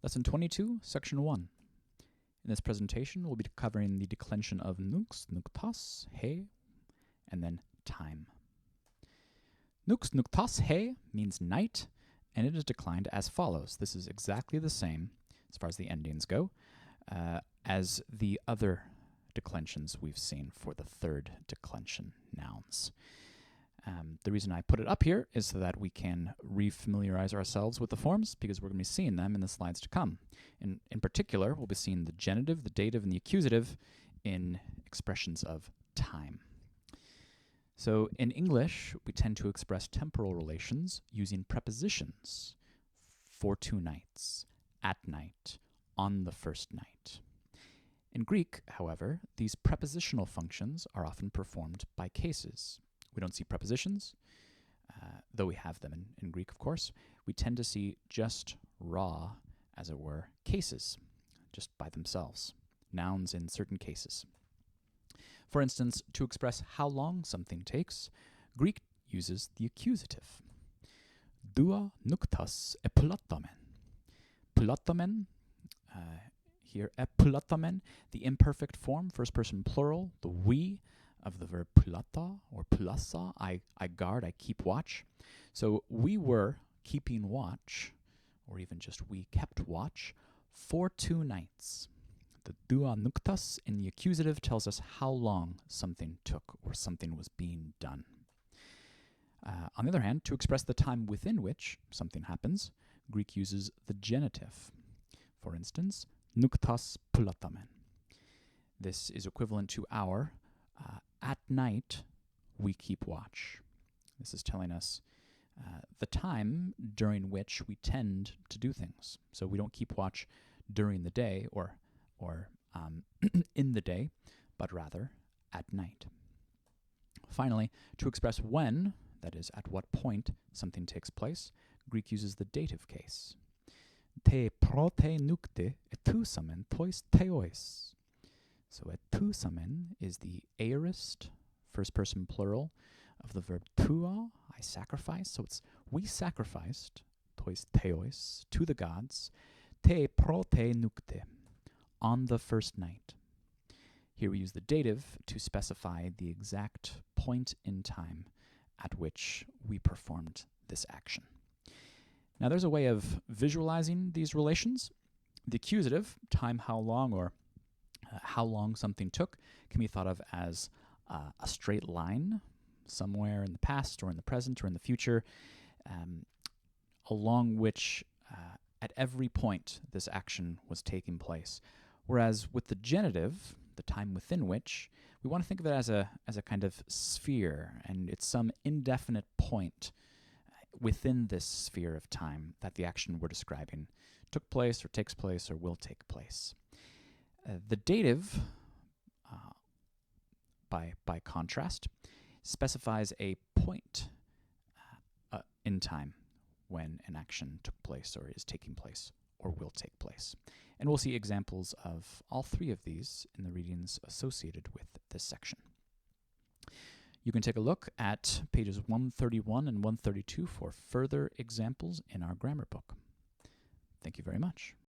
Lesson 22, Section 1. In this presentation, we'll be covering the declension of nux, nuktas, he, and then time. Nux, nuktas, he means night, and it is declined as follows. This is exactly the same, as far as the endings go, as the other declensions we've seen for the third declension nouns. The reason I put it up here is so that we can refamiliarize ourselves with the forms, because we're going to be seeing them in the slides to come. In particular, we'll be seeing the genitive, the dative, and the accusative in expressions of time. So in English, we tend to express temporal relations using prepositions: for 2 nights, at night, on the first night. In Greek, however, these prepositional functions are often performed by cases. We don't see prepositions, though we have them in Greek, of course. We tend to see just raw, as it were, cases, just by themselves, nouns in certain cases. For instance, to express how long something takes, Greek uses the accusative. Dua nuktas epulatamen. Pulatamen, here epulatamen, the imperfect form, first person plural, the we of the verb pulata or pulasa, I guard, I keep watch. So we were keeping watch, or even just we kept watch, for 2 nights. The dua nuktas in the accusative tells us how long something took or something was being done. On the other hand, to express the time within which something happens, Greek uses the genitive. For instance, nuktas pulatamen. This is equivalent to our at night we keep watch. This is telling us the time during which we tend to do things. So we don't keep watch during the day or in the day, but rather at night. Finally, to express when, that is, at what point something takes place, Greek uses the dative case. Te prote nukte etusamen tois theois. So etusamen is the aorist, first person plural, of the verb tua, I sacrifice. So it's we sacrificed, tois theois, to the gods, te prote nukte, on the first night. Here we use the dative to specify the exact point in time at which we performed this action. Now there's a way of visualizing these relations. The accusative, time how long, or how long something took, can be thought of as a straight line somewhere in the past or in the present or in the future, along which at every point this action was taking place. Whereas with the genitive, the time within which, we want to think of it as a kind of sphere, and it's some indefinite point within this sphere of time that the action we're describing took place or takes place or will take place. The dative, by contrast, specifies a point in time when an action took place or is taking place or will take place. And we'll see examples of all 3 of these in the readings associated with this section. You can take a look at pages 131 and 132 for further examples in our grammar book. Thank you very much.